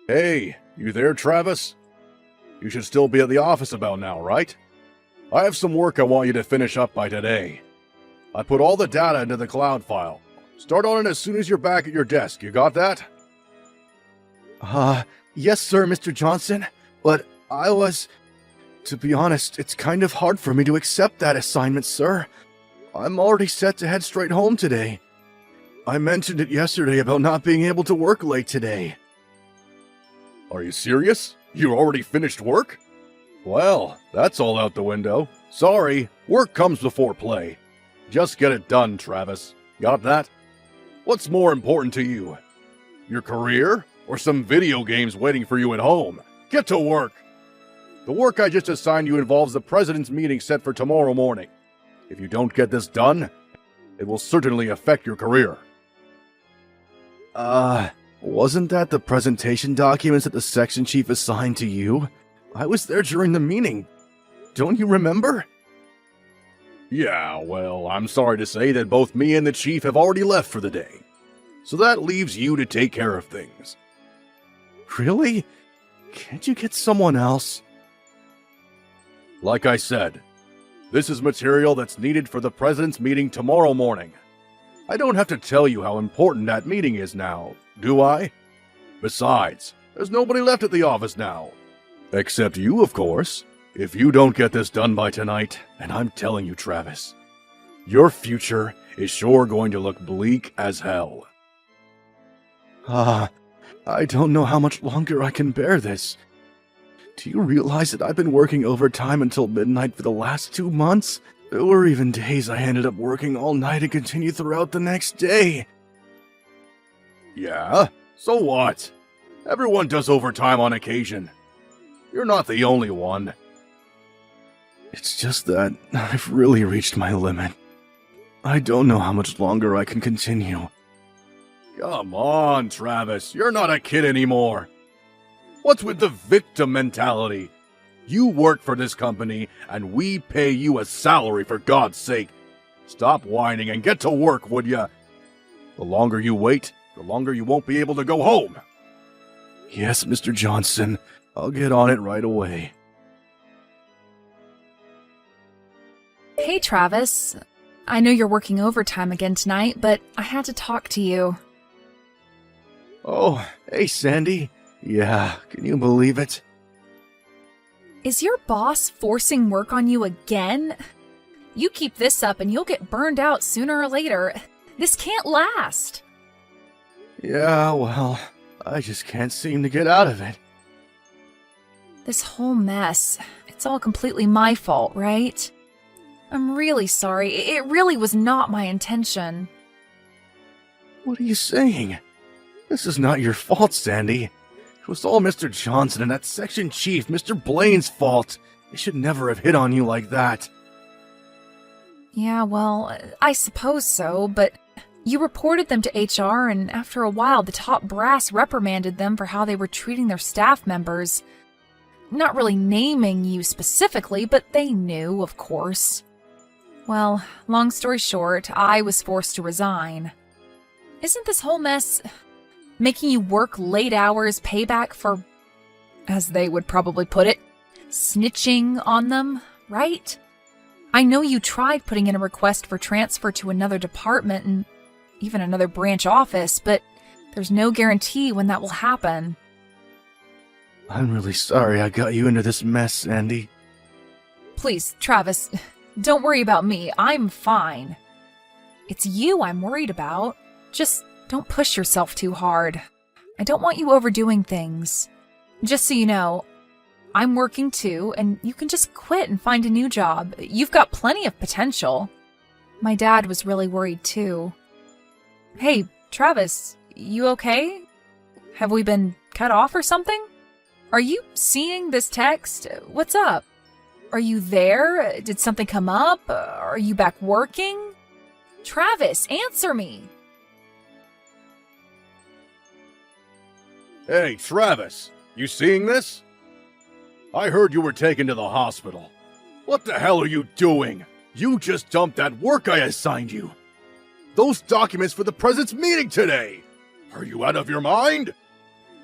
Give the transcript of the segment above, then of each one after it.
Hey, you there, Travis? You should still be at the office about now, right? I have some work I want you to finish up by today. I put all the data into the cloud file. Start on it as soon as you're back at your desk. You got that? Yes, sir, Mr. Johnson. But to be honest, it's kind of hard for me to accept that assignment, sir. I'm already set to head straight home today. I mentioned it yesterday about not being able to work late today. Are you serious? You already finished work? Well, that's all out the window. Sorry, work comes before play. Just get it done, Travis. Got that? What's more important to you? Your career? Or some video games waiting for you at home? Get to work! The work I just assigned you involves the President's meeting set for tomorrow morning. If you don't get this done, it will certainly affect your career. Wasn't that the presentation documents that the section chief assigned to you? I was there during the meeting. Don't you remember? Yeah, well, I'm sorry to say that both me and the chief have already left for the day. So that leaves you to take care of things. Really? Can't you get someone else? Like I said, this is material that's needed for the President's meeting tomorrow morning. I don't have to tell you how important that meeting is now, do I? Besides, there's nobody left at the office now. Except you, of course. If you don't get this done by tonight, and I'm telling you, Travis, your future is sure going to look bleak as hell. I don't know how much longer I can bear this. Do you realize that I've been working overtime until midnight for the last 2 months? There were even days I ended up working all night and continued throughout the next day. Yeah? So what? Everyone does overtime on occasion. You're not the only one. It's just that I've really reached my limit. I don't know how much longer I can continue. Come on, Travis. You're not a kid anymore. What's with the victim mentality? You work for this company, and we pay you a salary, for God's sake. Stop whining and get to work, would ya? The longer you wait, the longer you won't be able to go home. Yes, Mr. Johnson. I'll get on it right away. Hey, Travis. I know you're working overtime again tonight, but I had to talk to you. Oh, hey, Sandy. Yeah, can you believe it? Is your boss forcing work on you again? You keep this up and you'll get burned out sooner or later. This can't last. Yeah, well, I just can't seem to get out of it. This whole mess, it's all completely my fault, right? I'm really sorry. It really was not my intention. What are you saying? This is not your fault, Sandy. It was all Mr. Johnson and that section chief, Mr. Blaine's fault. They should never have hit on you like that. Yeah, well, I suppose so, but you reported them to HR, and after a while, the top brass reprimanded them for how they were treating their staff members. Not really naming you specifically, but they knew, of course. Well, long story short, I was forced to resign. Isn't this whole mess making you work late hours payback for, as they would probably put it, snitching on them, right? I know you tried putting in a request for transfer to another department and even another branch office, but there's no guarantee when that will happen. I'm really sorry I got you into this mess, Sandy. Please, Travis, don't worry about me. I'm fine. It's you I'm worried about. Just don't push yourself too hard. I don't want you overdoing things. Just so you know, I'm working too, and you can just quit and find a new job. You've got plenty of potential. My dad was really worried too. Hey, Travis, you okay? Have we been cut off or something? Are you seeing this text? What's up? Are you there? Did something come up? Are you back working? Travis, answer me! Hey, Travis, you seeing this? I heard you were taken to the hospital. What the hell are you doing? You just dumped that work I assigned you. Those documents for the President's meeting today. Are you out of your mind?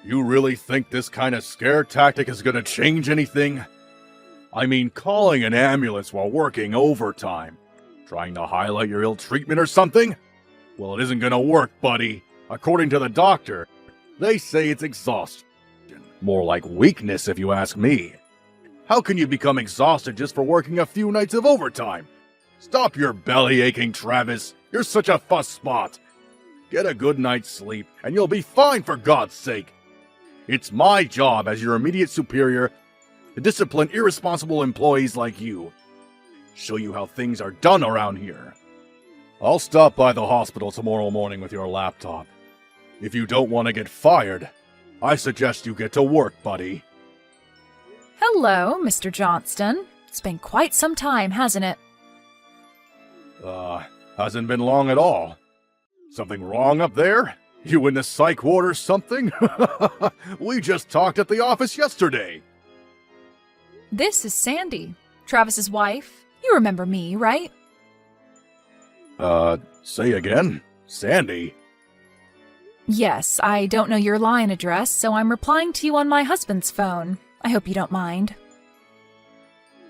You really think this kind of scare tactic is gonna change anything? I mean, calling an ambulance while working overtime. Trying to highlight your ill treatment or something? Well, it isn't gonna work, buddy. According to the doctor, they say it's exhaustion. More like weakness, if you ask me. How can you become exhausted just for working a few nights of overtime? Stop your belly aching, Travis. You're such a fuss spot. Get a good night's sleep, and you'll be fine, for God's sake. It's my job as your immediate superior to discipline irresponsible employees like you. Show you how things are done around here. I'll stop by the hospital tomorrow morning with your laptop. If you don't want to get fired, I suggest you get to work, buddy. Hello, Mr. Johnston. It's been quite some time, hasn't it? Hasn't been long at all. Something wrong up there? You in the psych ward or something? We just talked at the office yesterday. This is Sandy, Travis's wife. You remember me, right? Say again? Sandy? Yes, I don't know your line address, so I'm replying to you on my husband's phone. I hope you don't mind.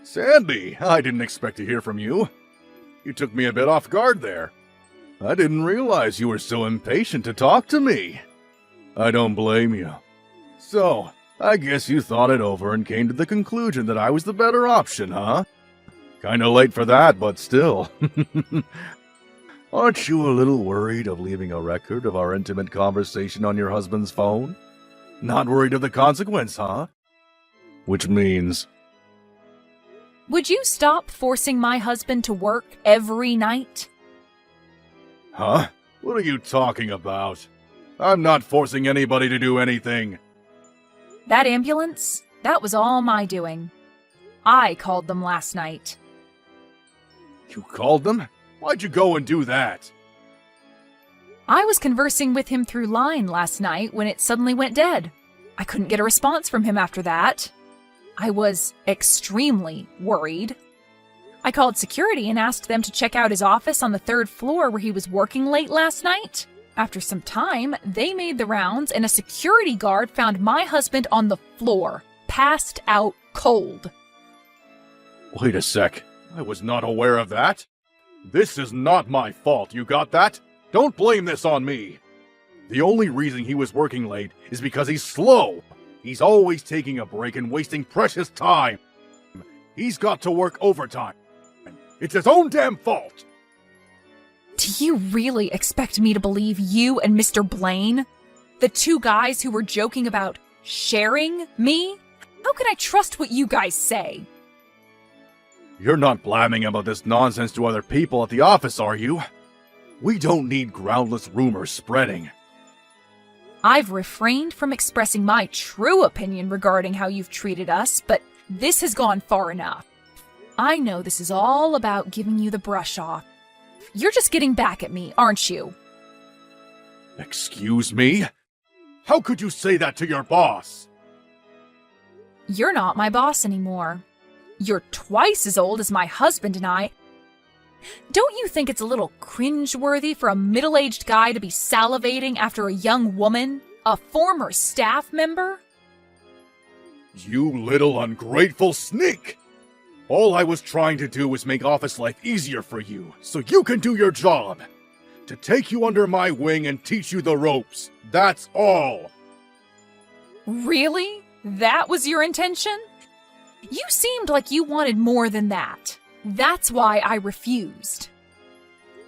Sandy, I didn't expect to hear from you. You took me a bit off guard there. I didn't realize you were so impatient to talk to me. I don't blame you. So, I guess you thought it over and came to the conclusion that I was the better option, huh? Kinda late for that, but still. Aren't you a little worried of leaving a record of our intimate conversation on your husband's phone? Not worried of the consequence, huh? Which means... Would you stop forcing my husband to work every night? Huh? What are you talking about? I'm not forcing anybody to do anything. That ambulance? That was all my doing. I called them last night. You called them? Why'd you go and do that? I was conversing with him through line last night when it suddenly went dead. I couldn't get a response from him after that. I was extremely worried. I called security and asked them to check out his office on the 3rd floor where he was working late last night. After some time, they made the rounds and a security guard found my husband on the floor, passed out cold. Wait a sec. I was not aware of that. This is not my fault, you got that? Don't blame this on me. The only reason he was working late is because he's slow. He's always taking a break and wasting precious time. He's got to work overtime. It's his own damn fault. Do you really expect me to believe you and Mr. Blaine? The two guys who were joking about sharing me? How can I trust what you guys say? You're not blabbing about this nonsense to other people at the office, are you? We don't need groundless rumors spreading. I've refrained from expressing my true opinion regarding how you've treated us, but this has gone far enough. I know this is all about giving you the brush off. You're just getting back at me, aren't you? Excuse me? How could you say that to your boss? You're not my boss anymore. You're twice as old as my husband and I. Don't you think it's a little cringeworthy for a middle-aged guy to be salivating after a young woman, a former staff member? You little ungrateful sneak! All I was trying to do was make office life easier for you, so you can do your job. To take you under my wing and teach you the ropes. That's all. Really? That was your intention? You seemed like you wanted more than that. That's why I refused.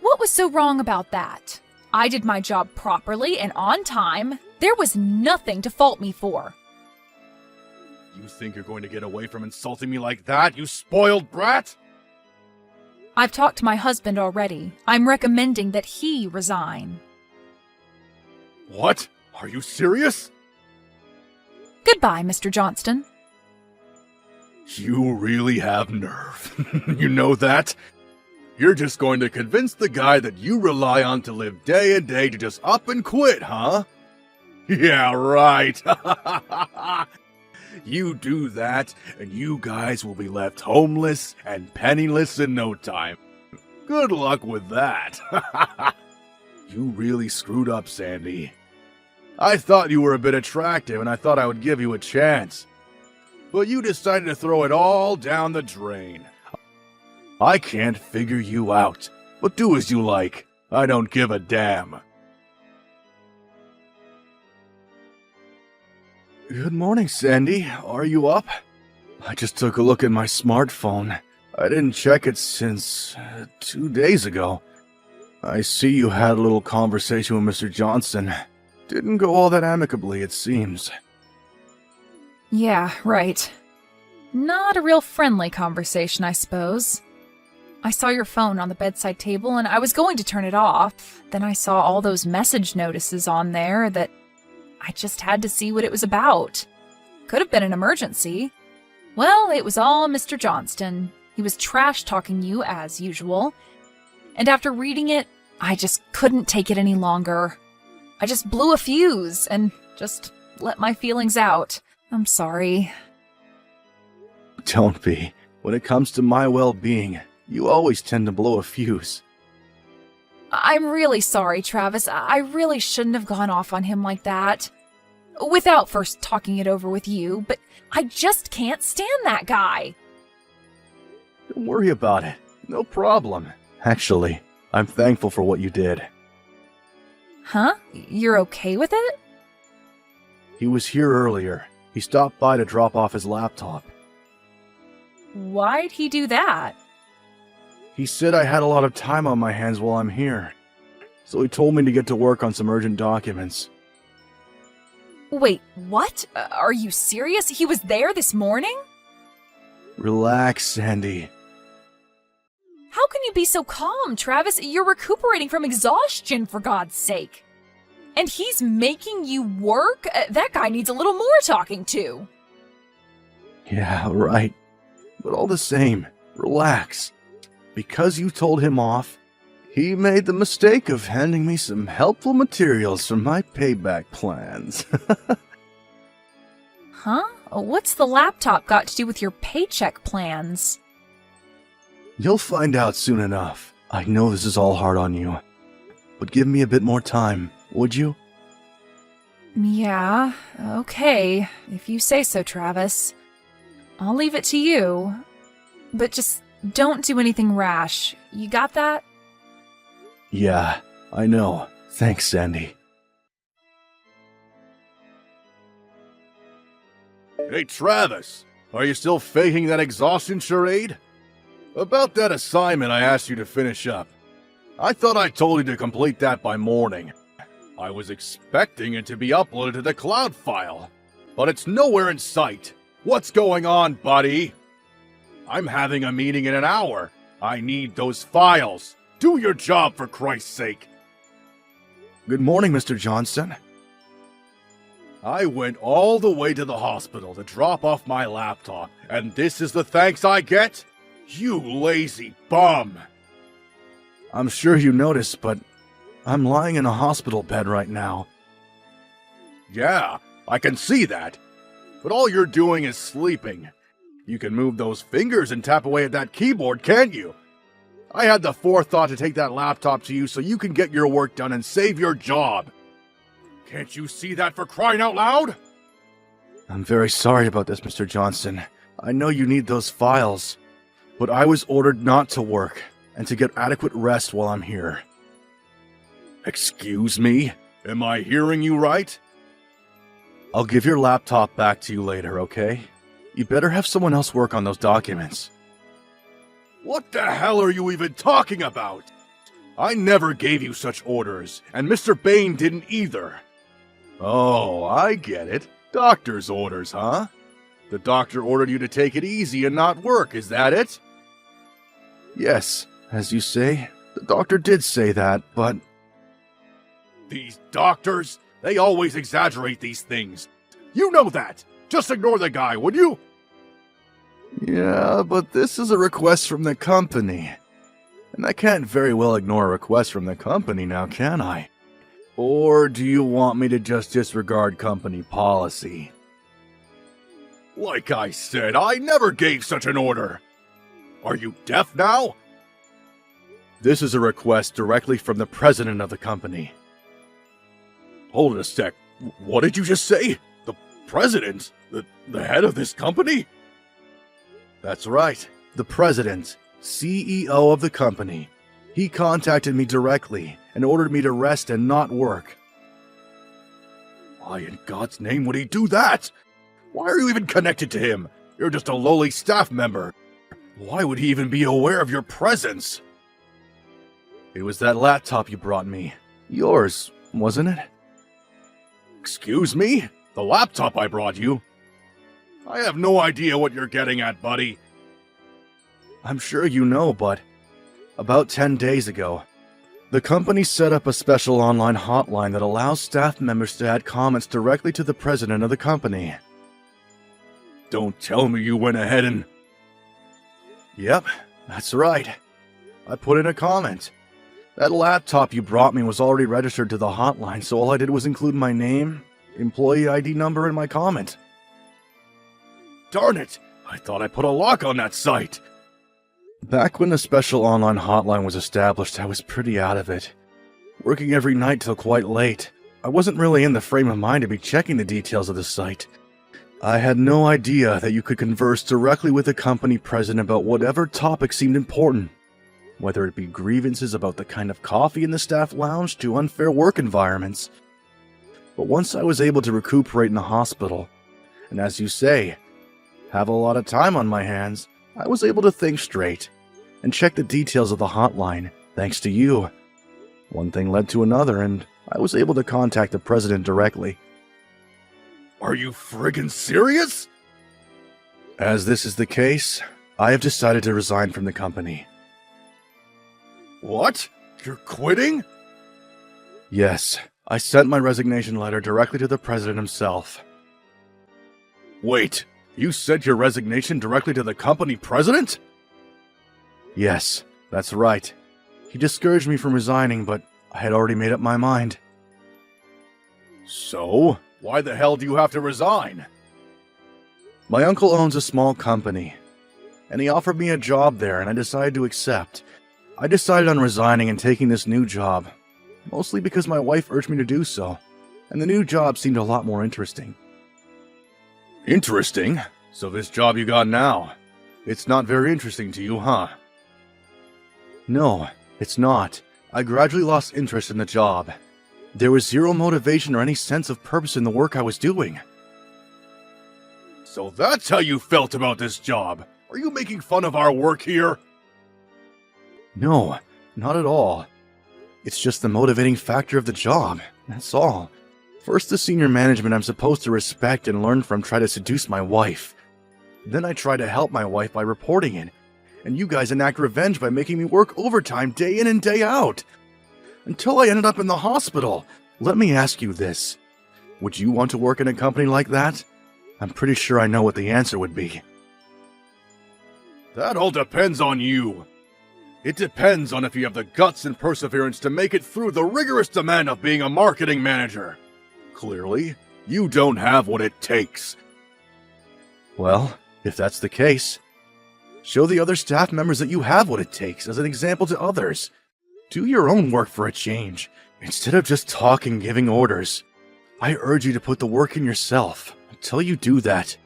What was so wrong about that? I did my job properly and on time. There was nothing to fault me for. You think you're going to get away from insulting me like that, you spoiled brat? I've talked to my husband already. I'm recommending that he resign. What? Are you serious? Goodbye, Mr. Johnston. You really have nerve. You know that? You're just going to convince the guy that you rely on to live day and day to just up and quit, huh? Yeah, right. You do that, and you guys will be left homeless and penniless in no time. Good luck with that. You really screwed up, Sandy. I thought you were a bit attractive and I thought I would give you a chance. But you decided to throw it all down the drain. I can't figure you out, but do as you like. I don't give a damn. Good morning, Sandy. Are you up? I just took a look at my smartphone. I didn't check it since 2 days ago. I see you had a little conversation with Mr. Johnson. Didn't go all that amicably, it seems. Yeah, right. Not a real friendly conversation, I suppose. I saw your phone on the bedside table and I was going to turn it off. Then I saw all those message notices on there that I just had to see what it was about. Could have been an emergency. Well, it was all Mr. Johnston. He was trash-talking you as usual. And after reading it, I just couldn't take it any longer. I just blew a fuse and just let my feelings out. I'm sorry. Don't be. When it comes to my well-being, you always tend to blow a fuse. I'm really sorry, Travis. I really shouldn't have gone off on him like that. Without first talking it over with you, but I just can't stand that guy. Don't worry about it. No problem. Actually, I'm thankful for what you did. Huh? You're okay with it? He was here earlier. He stopped by to drop off his laptop. Why'd he do that? He said I had a lot of time on my hands while I'm here. So he told me to get to work on some urgent documents. Wait, what? Are you serious? He was there this morning? Relax, Sandy. How can you be so calm, Travis? You're recuperating from exhaustion, for God's sake. And he's making you work? That guy needs a little more talking to. Yeah, right. But all the same, relax. Because you told him off, he made the mistake of handing me some helpful materials for my payback plans. Huh? What's the laptop got to do with your paycheck plans? You'll find out soon enough. I know this is all hard on you. But give me a bit more time, would you? Yeah, okay. If you say so, Travis. I'll leave it to you. But just don't do anything rash. You got that? Yeah, I know. Thanks, Sandy. Hey, Travis, are you still faking that exhaustion charade? About that assignment I asked you to finish up. I thought I told you to complete that by morning. I was expecting it to be uploaded to the cloud file, but it's nowhere in sight. What's going on, buddy? I'm having a meeting in an hour. I need those files. Do your job, for Christ's sake. Good morning, Mr. Johnson. I went all the way to the hospital to drop off my laptop, and this is the thanks I get? You lazy bum! I'm sure you noticed, but I'm lying in a hospital bed right now. Yeah, I can see that. But all you're doing is sleeping. You can move those fingers and tap away at that keyboard, can't you? I had the forethought to take that laptop to you so you can get your work done and save your job. Can't you see that, for crying out loud? I'm very sorry about this, Mr. Johnson. I know you need those files, but I was ordered not to work and to get adequate rest while I'm here. Excuse me? Am I hearing you right? I'll give your laptop back to you later, okay? You better have someone else work on those documents. What the hell are you even talking about? I never gave you such orders, and Mr. Bain didn't either. Oh, I get it. Doctor's orders, huh? The doctor ordered you to take it easy and not work, is that it? Yes, as you say, the doctor did say that, but... These doctors, they always exaggerate these things. You know that. Just ignore the guy, would you? Yeah, but this is a request from the company. And I can't very well ignore a request from the company now, can I? Or do you want me to just disregard company policy? Like I said, I never gave such an order. Are you deaf now? This is a request directly from the president of the company. Hold it a sec. What did you just say? The president? The head of this company? That's right. The president, CEO of the company. He contacted me directly and ordered me to rest and not work. Why in God's name would he do that? Why are you even connected to him? You're just a lowly staff member. Why would he even be aware of your presence? It was that laptop you brought me. Yours, wasn't it? Excuse me? The laptop I brought you? I have no idea what you're getting at, buddy. I'm sure you know, but about 10 days ago, the company set up a special online hotline that allows staff members to add comments directly to the president of the company. Don't tell me you went ahead and... Yep, that's right. I put in a comment. That laptop you brought me was already registered to the hotline, so all I did was include my name, employee ID number, and my comment. Darn it! I thought I put a lock on that site! Back when the special online hotline was established, I was pretty out of it. Working every night till quite late, I wasn't really in the frame of mind to be checking the details of the site. I had no idea that you could converse directly with the company president about whatever topic seemed important, whether it be grievances about the kind of coffee in the staff lounge to unfair work environments. But once I was able to recuperate in the hospital, and as you say, have a lot of time on my hands, I was able to think straight and check the details of the hotline, thanks to you. One thing led to another, and I was able to contact the president directly. Are you friggin' serious? As this is the case, I have decided to resign from the company. What? You're quitting? Yes, I sent my resignation letter directly to the president himself. Wait, you sent your resignation directly to the company president? Yes, that's right. He discouraged me from resigning, but I had already made up my mind. So, why the hell do you have to resign? My uncle owns a small company, and he offered me a job there, and I decided to accept. I decided on resigning and taking this new job, mostly because my wife urged me to do so, and the new job seemed a lot more interesting. Interesting? So this job you got now, it's not very interesting to you, huh? No, it's not. I gradually lost interest in the job. There was zero motivation or any sense of purpose in the work I was doing. So that's how you felt about this job? Are you making fun of our work here? No, not at all. It's just the motivating factor of the job, that's all. First, the senior management I'm supposed to respect and learn from try to seduce my wife. Then I try to help my wife by reporting it, and you guys enact revenge by making me work overtime day in and day out. Until I ended up in the hospital. Let me ask you this. Would you want to work in a company like that? I'm pretty sure I know what the answer would be. That all depends on you. It depends on if you have the guts and perseverance to make it through the rigorous demand of being a marketing manager. Clearly, you don't have what it takes. Well, if that's the case, show the other staff members that you have what it takes as an example to others. Do your own work for a change, instead of just talking, giving orders. I urge you to put the work in yourself. Until you do that,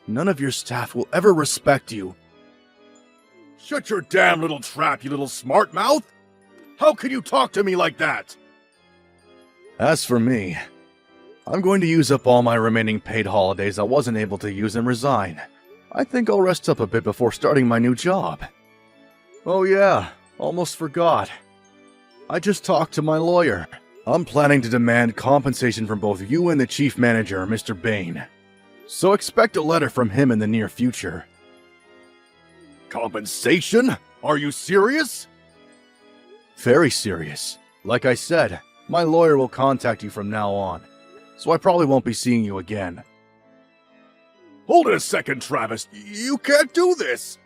none of your staff will ever respect you. Shut your damn little trap, you little smart mouth! How can you talk to me like that? As for me, I'm going to use up all my remaining paid holidays I wasn't able to use and resign. I think I'll rest up a bit before starting my new job. Oh yeah, almost forgot. I just talked to my lawyer. I'm planning to demand compensation from both you and the chief manager, Mr. Bain. So expect a letter from him in the near future. Compensation? Are you serious? Very serious. Like I said, my lawyer will contact you from now on, so I probably won't be seeing you again. Hold it a second, Travis. You can't do this!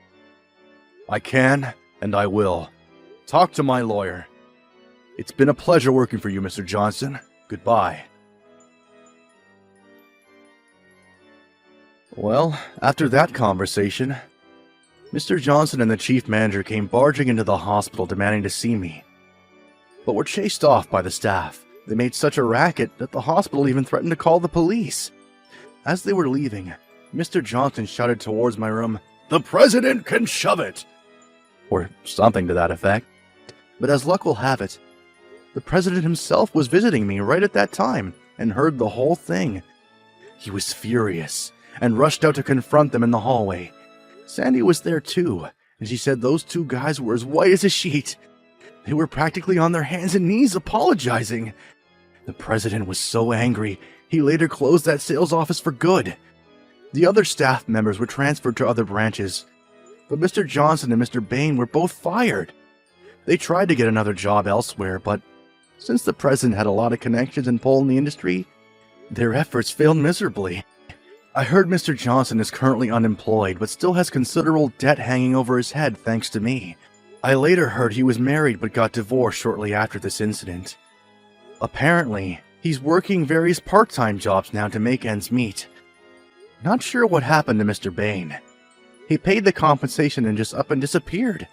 I can, and I will. Talk to my lawyer. It's been a pleasure working for you, Mr. Johnson. Goodbye. Well, after that conversation, Mr. Johnson and the chief manager came barging into the hospital demanding to see me, but were chased off by the staff, They made such a racket that the hospital even threatened to call the police. As they were leaving, Mr. Johnson shouted towards my room, "The president can shove it!" or something to that effect. But as luck will have it, the president himself was visiting me right at that time and heard the whole thing. He was furious and rushed out to confront them in the hallway. Sandy was there too, and she said those two guys were as white as a sheet. They were practically on their hands and knees apologizing. The president was so angry, he later closed that sales office for good. The other staff members were transferred to other branches, but Mr. Johnson and Mr. Bain were both fired. They tried to get another job elsewhere, but since the president had a lot of connections and pull in the industry, their efforts failed miserably. I heard Mr. Johnson is currently unemployed, but still has considerable debt hanging over his head thanks to me. I later heard he was married but got divorced shortly after this incident. Apparently, he's working various part-time jobs now to make ends meet. Not sure what happened to Mr. Bain. He paid the compensation and just up and disappeared.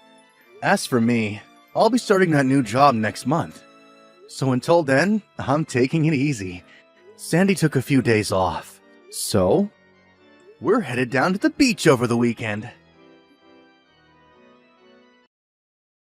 As for me, I'll be starting that new job next month. So until then, I'm taking it easy. Sandy took a few days off. So, we're headed down to the beach over the weekend.